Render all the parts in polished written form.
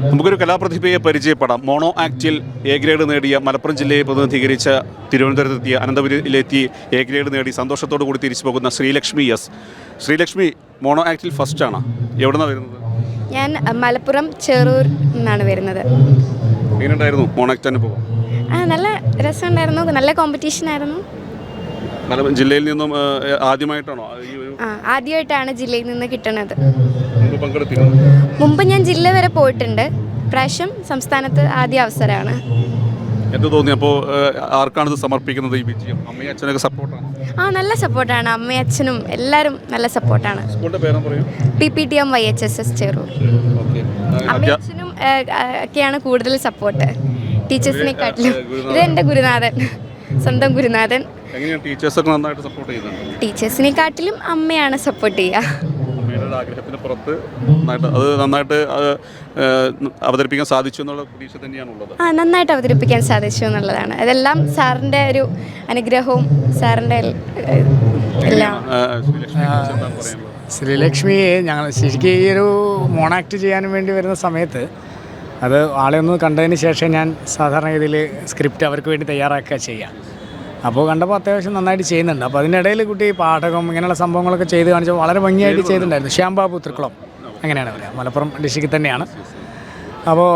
നമുക്കൊരു കലാപ്രതിഭയെ പരിചയപ്പെടാം. Mono ആക്റ്റിൽ A grade നേടിയ മലപ്പുറം ജില്ലയെ പ്രതിനിധീകരിച്ച തിരുവനന്തപുരത്തെത്തിയ അനന്തപുരിയിലെത്തി എ ഗ്രേഡ് നേടി സന്തോഷത്തോടു കൂടി തിരിച്ചു പോകുന്ന ശ്രീലക്ഷ്മി എസ്. ശ്രീലക്ഷ്മി മോണോ ആക്റ്റിൽ ഫസ്റ്റാണ്. എവിടെ നിന്നാണ് വരുന്നത്? ഞാൻ മലപ്പുറം ചെറൂർ നിന്നാണ് വരുന്നത്. എങ്ങനെയുണ്ടായിരുന്നു മോണോ ആക്ട് അനുഭവം? നല്ല രസമുണ്ടായിരുന്നു, നല്ല കോമ്പറ്റീഷൻ ആയിരുന്നു. മലപ്പുറം ജില്ലയിൽ നിന്നും ആദ്യമായിട്ടാണോ? ആദ്യമായിട്ടാണ് ജില്ലയിൽ നിന്ന് കിട്ടുന്നത്. പങ്കെടുത്തിരുന്നു? മുമ്പ് ഞാൻ ജില്ല വരെ പോയിട്ടുണ്ട്. പ്രാവശ്യം സംസ്ഥാനത്ത് ആദ്യ അവസരമാണ്. എന്ത് തോന്നി? അപ്പോൾ ആർക്കാണിത് സമർപ്പിക്കുന്നത് ഈ വിജയം? അമ്മയും അച്ഛനൊക്കെ സപ്പോർട്ടാണോ? നല്ല സപ്പോർട്ടാണ്. അമ്മയും അച്ഛനും എല്ലാവരും നല്ല സപ്പോർട്ടാണ്. സ്കൂളിൻ്റെ പേരും പറയും? PPTM YHSS Cherur. അമ്മയും അച്ഛനും ഒക്കെയാണ് കൂടുതൽ സപ്പോർട്ട് ടീച്ചേഴ്സിനെക്കാട്ടിലും. ഇത് എൻ്റെ ഗുരുനാഥൻ, സ്വന്തം ഗുരുനാഥൻ. എങ്ങനെയാണ് ടീച്ചേഴ്സൊക്കെ നന്നായിട്ട് സപ്പോർട്ട് ചെയ്യുന്നത്? ടീച്ചേഴ്സിനെക്കാട്ടിലും അമ്മയാണ് സപ്പോർട്ട് ചെയ്യുക. അമ്മയുടെ ആഗ്രഹത്തിന് പുറത്ത് നന്നായിട്ട് അവതരിപ്പിക്കാൻ സാധിച്ചു എന്നുള്ള പ്രതീക്ഷ തന്നെയാണുള്ളത്. നന്നായിട്ട് അവതരിപ്പിക്കാൻ സാധിച്ചു എന്നുള്ളതാണ്. അതെല്ലാം സാറിൻ്റെ ഒരു അനുഗ്രഹവും സാറിൻ്റെ എല്ലാം. ശ്രീലക്ഷ്മിയെ ഞങ്ങൾ ശരിക്കും ഈ ഒരു മോണാക്ട് ചെയ്യാനും വേണ്ടി വരുന്ന സമയത്ത് അത് ആളെ ഒന്ന് കണ്ടതിന് ശേഷം ഞാൻ സാധാരണഗതിയിൽ സ്ക്രിപ്റ്റ് അവർക്ക് വേണ്ടി തയ്യാറാക്കുക ചെയ്യാം. അപ്പോൾ കണ്ടപ്പോൾ അത്യാവശ്യം നന്നായിട്ട് ചെയ്യുന്നുണ്ട്. അപ്പോൾ അതിനിടയിൽ കുട്ടി പാഠകം ഇങ്ങനെയുള്ള സംഭവങ്ങളൊക്കെ ചെയ്ത് കാണിച്ചപ്പോൾ വളരെ ഭംഗിയായിട്ട് ചെയ്തിട്ടുണ്ടായിരുന്നു. ശ്യാംബാബു തൃക്കുളം അങ്ങനെയാണ് പറയുക, മലപ്പുറം ഡിസ്ട്രിക്റ്റിൽ തന്നെയാണ്. അപ്പോൾ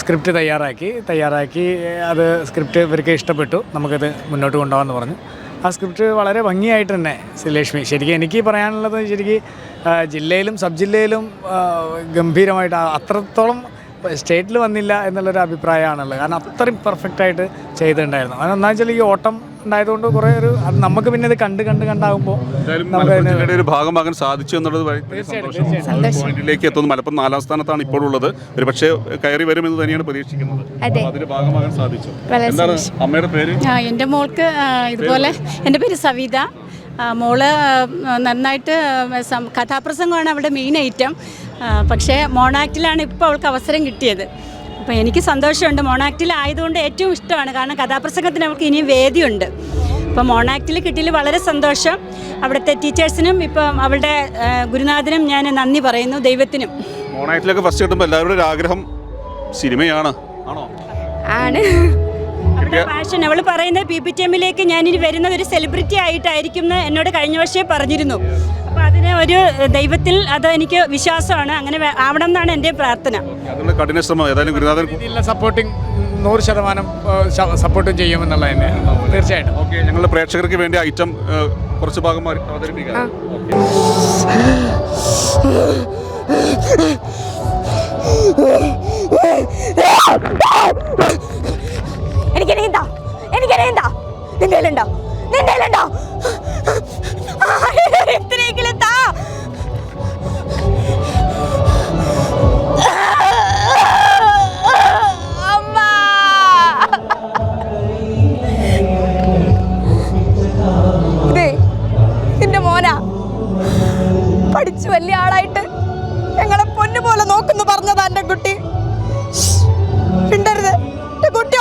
സ്ക്രിപ്റ്റ് തയ്യാറാക്കി അത് സ്ക്രിപ്റ്റ് ഇവർക്ക് ഇഷ്ടപ്പെട്ടു, നമുക്കത് മുന്നോട്ട് കൊണ്ടുപോകാമെന്ന് പറഞ്ഞു. ആ സ്ക്രിപ്റ്റ് വളരെ ഭംഗിയായിട്ട് തന്നെ ശ്രീലക്ഷ്മി, ശരിക്കും എനിക്ക് പറയാനുള്ളത് ശരിക്കും ജില്ലയിലും സബ് ജില്ലയിലും ഗംഭീരമായിട്ട് അത്രത്തോളം സ്റ്റേറ്റിൽ വന്നില്ല എന്നുള്ളൊരു അഭിപ്രായമാണുള്ളത്. കാരണം അത്രയും പെർഫെക്റ്റായിട്ട് ചെയ്തിട്ടുണ്ടായിരുന്നു. അതെന്താ വെച്ചാൽ ഈ ഓട്ടം ഉണ്ടായതുകൊണ്ട് കുറേ അത് നമുക്ക് പിന്നെ ഇത് കണ്ടാകുമ്പോൾ ഒരു ഭാഗമാകാൻ സാധിച്ചു എന്നുള്ളത് പോയിന്റിലേക്ക് എത്തുന്നു. മലപ്പുറം 4ാം സ്ഥാനത്താണ് ഇപ്പോഴുള്ളത്. ഒരു പക്ഷേ കയറി വരുമെന്ന് തന്നെയാണ് പ്രതീക്ഷിക്കുന്നത്. അതിന് ഭാഗമാകാൻ സാധിച്ചു. എന്താണ് അമ്മയുടെ പേര്? എൻ്റെ മോൾക്ക് ഇതുപോലെ, എൻ്റെ പേര് സവിത. മോള് നന്നായിട്ട് കഥാപ്രസംഗമാണ് അവളുടെ മെയിൻ ഐറ്റം. പക്ഷേ മോണാക്റ്റിലാണ് ഇപ്പോൾ അവൾക്ക് അവസരം കിട്ടിയത്. അപ്പോൾ എനിക്ക് സന്തോഷമുണ്ട്. മോണാക്റ്റിലായതുകൊണ്ട് ഏറ്റവും ഇഷ്ടമാണ്. കാരണം കഥാപ്രസംഗത്തിന് അവൾക്ക് ഇനിയും വേദിയുണ്ട്. അപ്പോൾ മോണാക്റ്റിൽ കിട്ടിയതിൽ വളരെ സന്തോഷം. അവിടുത്തെ ടീച്ചേഴ്സിനും ഇപ്പം അവളുടെ ഗുരുനാഥനും ഞാൻ നന്ദി പറയുന്നു, ദൈവത്തിനും. മോണാക്റ്റിലൊക്കെ ഫസ്റ്റ് കിട്ടുമ്പോൾ എല്ലാവരുടെ ഒരു ആഗ്രഹം സിനിമയാണ്, ആണോ? ആണ്. പാഷൻ അവൾ പറയുന്നത് PPTMലേക്ക് ഞാനിനി വരുന്നത് ഒരു സെലിബ്രിറ്റി ആയിട്ടായിരിക്കും എന്ന് എന്നോട് കഴിഞ്ഞ വർഷമേ പറഞ്ഞിരുന്നു. അപ്പോൾ അതിന് ഒരു ദൈവത്തിൽ അത് എനിക്ക് വിശ്വാസമാണ്. അങ്ങനെ ആവണം എന്നാണ് എൻ്റെ പ്രാർത്ഥന. കഠിന ശ്രമം ഏതായാലും ഗുരുനാഥൻ സപ്പോർട്ടിങ് 100% സപ്പോർട്ടും ചെയ്യുമെന്നുള്ളത് തന്നെയാണ്. തീർച്ചയായിട്ടും. ഓക്കെ, ഞങ്ങളുടെ പ്രേക്ഷകർക്ക് വേണ്ടി ഐറ്റം കുറച്ച് ഭാഗം അവതരിപ്പിക്കാം. എനിക്കറിയണ്ട. നിന്റെ എത്രയെങ്കിലും താ. അമ്മ, ഇതേ നിന്റെ മോനാ. പഠിച്ചു വലിയ ആളായിട്ട് ഞങ്ങളെ പൊന്നുപോലെ നോക്കുന്നു പറഞ്ഞതാ എൻ്റെ കുട്ടി. മിണ്ടരുത്, എൻ്റെ കുട്ടി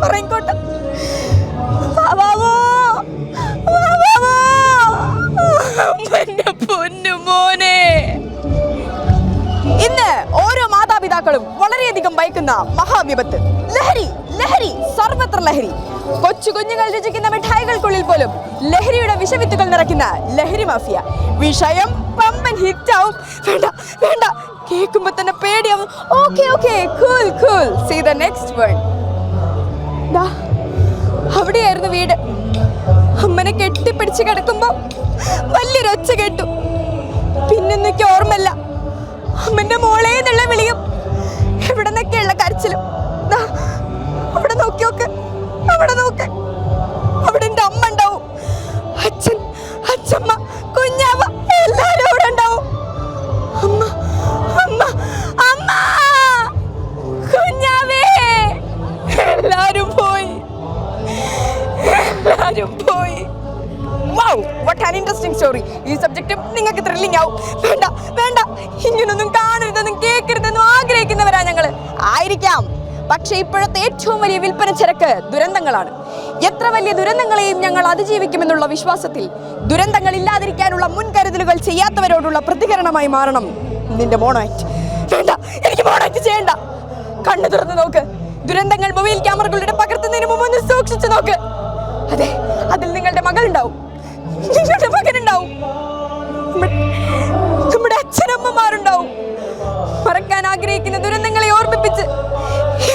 ഉറങ്ങിക്കോട്ടെ. പൊന്നുമോനെ, ഇന്ന് ഓരോ മാതാപിതാക്കളും വളരെയധികം ഭയക്കുന്ന മഹാവിപത്ത് ലഹരി, സർവത്ര ലഹരി. കൊച്ചു കുഞ്ഞുങ്ങൾ രുചിക്കുന്ന മിഠായികൾക്കുള്ളിൽ പോലും ലഹരിയുടെ വിഷവിത്തുകൾ നിറയ്ക്കുന്ന ലഹരി മാഫിയ. വിഷയം പമ്പൻ ഹിറ്റാവും. വേണ്ട, കേൾക്കുമ്പോ തന്നെ പേടിയാവും. Okay, cool. See the next word. അവിടെയായിരുന്നു വീട്. അമ്മനെ കെട്ടിപ്പിടിച്ച് കിടക്കുമ്പോ വലിയൊരൊച്ച കേട്ടു. പിന്നൊന്നൊക്കെ ഓർമ്മല്ല. അമ്മന്റെ മോളെ എന്നുള്ള വിളിയും എവിടെ നിന്നൊക്കെയുള്ള കരച്ചിലും. അവിടെ നോക്ക്, അവിടെ എൻ്റെ അമ്മ ഉണ്ടാവും. അച്ഛൻ, അച്ഛമ്മ, കുഞ്ഞാവ എല്ലാവരും അവിടെ ഉണ്ടാവും. അമ്മ, കുഞ്ഞാവേ, എല്ലാരും പോയി. Wow, what an interesting story. ഈ സബ്ജക്റ്റ് നിങ്ങൾക്ക് ത്രില്ലിംഗ് ആവും. വേണ്ട, ഇങ്ങനൊന്നും കാണരുതെന്നും കേൾക്കരുതെന്നും ആഗ്രഹിക്കുന്നവരാ ഞങ്ങൾ. ആയിരിക്കാം, പക്ഷേ ഇപ്പോഴത്തെ ഏറ്റവും വലിയ വിൽപ്പന ചരക്ക് ദുരന്തങ്ങളാണ്. എത്ര വലിയ ദുരന്തങ്ങളെയും ഞങ്ങൾ അതിജീവിക്കുമെന്നുള്ള വിശ്വാസത്തിൽ ദുരന്തങ്ങൾ ഇല്ലാതിരിക്കാനുള്ള മുൻകരുതലുകൾ ചെയ്യാത്തവരോടുള്ള പ്രതികരണമായി മാറണം നിന്റെ മോണോ ആക്ട്. വേണ്ട, എനിക്ക് മോണോ ആക്ട് ചെയ്യണ്ട. കണ്ണു തുറന്ന് നോക്ക്. ദുരന്തങ്ങൾ മൊബൈൽ ക്യാമറകളുടെ പകർത്തുന്നതിന് മുമ്പ് ഒന്ന് സൂക്ഷിച്ചു നോക്ക്. അതെ, അതിൽ നിങ്ങളുടെ മകളുണ്ടാവും, നിങ്ങളുടെ മകനുണ്ടാവും, നമ്മുടെ അച്ഛനമ്മമാരുണ്ടാവും. മറക്കാൻ ആഗ്രഹിക്കുന്ന ദുരന്തങ്ങളെ ഓർമ്മിപ്പിച്ച്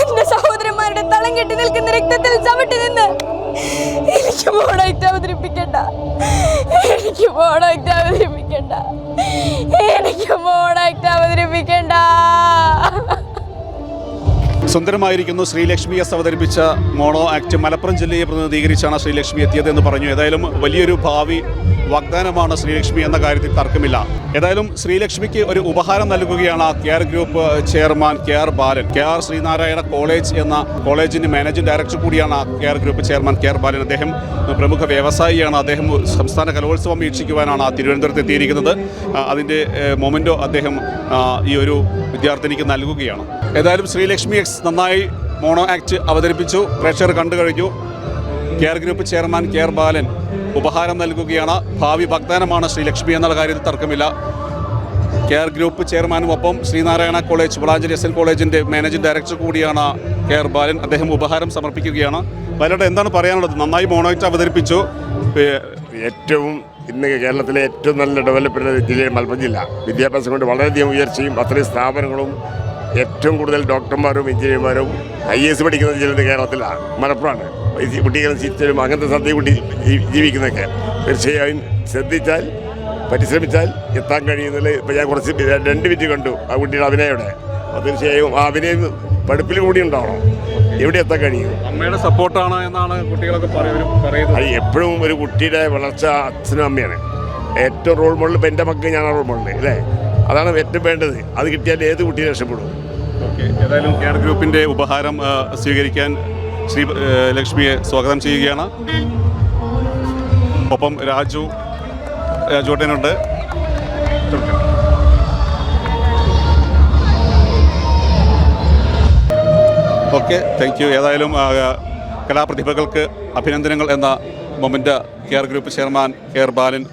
എന്റെ സഹോദരന്മാരുടെ തളം കെട്ടി നിൽക്കുന്ന രക്തത്തിൽ ചവിട്ടി നിന്ന് എനിക്ക് മോണോ ആക്ട് അവതരിപ്പിക്കണ്ട, എനിക്ക് മോണോ ആക്ട് അവതരിപ്പിക്കണ്ട, എനിക്ക് മോണോ ആക്ട് അവതരിപ്പിക്കണ്ട. സുന്ദരമായിരിക്കുന്നു. ശ്രീലക്ഷ്മി എസ് അവതരിപ്പിച്ച മോണോ ആക്ട്. മലപ്പുറം ജില്ലയെ പ്രതിനിധീകരിച്ചാണ് ശ്രീലക്ഷ്മി എത്തിയതെന്ന് പറഞ്ഞു. ഏതായാലും വലിയൊരു ഭാവി വാഗ്ദാനമാണ് ശ്രീലക്ഷ്മി എന്ന കാര്യത്തിൽ തർക്കമില്ല. ഏതായാലും ശ്രീലക്ഷ്മിക്ക് ഒരു ഉപഹാരം നൽകുകയാണ് കെയർ ഗ്രൂപ്പ് ചെയർമാൻ കെയർ ബാലൻ. കെയർ ശ്രീനാരായണ കോളേജ് എന്ന കോളേജിൻ്റെ മാനേജിംഗ് ഡയറക്ടർ കൂടിയാണ് കെയർ ഗ്രൂപ്പ് ചെയർമാൻ കെയർ ബാലൻ. അദ്ദേഹം പ്രമുഖ വ്യവസായിയാണ്. അദ്ദേഹം സംസ്ഥാന കലോത്സവം വീക്ഷിക്കുവാനാണ് തിരുവനന്തപുരത്ത് എത്തിയിരിക്കുന്നത്. അതിൻ്റെ മൊമെൻറ്റോ അദ്ദേഹം ഈ ഒരു വിദ്യാർത്ഥിനിക്ക് നൽകുകയാണ്. ഏതായാലും ശ്രീലക്ഷ്മി എക്സ് നന്നായി മോണോ ആക്ട് അവതരിപ്പിച്ചു. പ്രേക്ഷകർ കണ്ടു കഴിഞ്ഞു. കെയർ ഗ്രൂപ്പ് ചെയർമാൻ കെയർ ബാലൻ ഉപഹാരം നൽകുകയാണ്. ഭാവി വാഗ്ദാനമാണ് ശ്രീലക്ഷ്മി എന്നുള്ള കാര്യത്തിൽ തർക്കമില്ല. കെയർ ഗ്രൂപ്പ് ചെയർമാനും ഒപ്പം ശ്രീനാരായണ കോളേജ് വളാഞ്ചേരി SN കോളേജിൻ്റെ മാനേജിംഗ് ഡയറക്ടർ കൂടിയാണ് കെയർ ബാലൻ. അദ്ദേഹം ഉപഹാരം സമർപ്പിക്കുകയാണ്. ബാലയുടെ എന്താണ് പറയാനുള്ളത്? നന്നായി മോണോ ആക്ട് അവതരിപ്പിച്ചു. ഏറ്റവും ഇന്ന് കേരളത്തിലെ ഏറ്റവും നല്ല ഡെവലപ്മെൻറ്റ് ജില്ലയാണ് മലപ്പുറം ജില്ല. വിദ്യാഭ്യാസം കൊണ്ട് വളരെയധികം ഉയർച്ചയും അത്രയും സ്ഥാപനങ്ങളും ഏറ്റവും കൂടുതൽ ഡോക്ടർമാരും എഞ്ചിനീയർമാരും IAS പഠിക്കുന്ന ജില്ല കേരളത്തിലാണ്, മലപ്പുറമാണ്. കുട്ടികളും ശിക്ഷലും അങ്ങനത്തെ സദ്യ കുട്ടി ജീവിക്കുന്നതൊക്കെ തീർച്ചയായും ശ്രദ്ധിച്ചാൽ പരിശ്രമിച്ചാൽ എത്താൻ കഴിയുന്നില്ല. ഇപ്പോൾ ഞാൻ കുറച്ച് 2 മിനിറ്റ് കണ്ടു ആ കുട്ടിയുടെ അഭിനയോടെ. അപ്പോൾ തീർച്ചയായും ആ അഭിനയം പഠിപ്പിൽ കൂടി ഉണ്ടാവണം, എവിടെ എത്താൻ കഴിയും. അമ്മയുടെ സപ്പോർട്ടാണ് എന്നാണ് കുട്ടികളൊക്കെ പറയുന്നത്. അത് എപ്പോഴും ഒരു കുട്ടിയുടെ വളർച്ച അച്ഛനും അമ്മയാണ് ഏറ്റവും റോൾ മോഡൽ. ഇപ്പം എൻ്റെ മക്കൾ ഞാൻ റോൾ മോഡൽ അല്ലേ, അതാണ് ഏറ്റവും വേണ്ടത്. അത് കിട്ടിയാൽ ഏത് കുട്ടിയെ രക്ഷപ്പെടും. ഓക്കെ, ഏതായാലും കെയർ ഗ്രൂപ്പിൻ്റെ ഉപഹാരം സ്വീകരിക്കാൻ ശ്രീ ലക്ഷ്മിയെ സ്വാഗതം ചെയ്യുകയാണ്. ഒപ്പം രാജുട്ടനുണ്ട്. Okay, thank you. ഏതായാലും കലാപ്രതിഭകൾക്ക് അഭിനന്ദനങ്ങൾ എന്ന moment care group chairman care ബാലൻ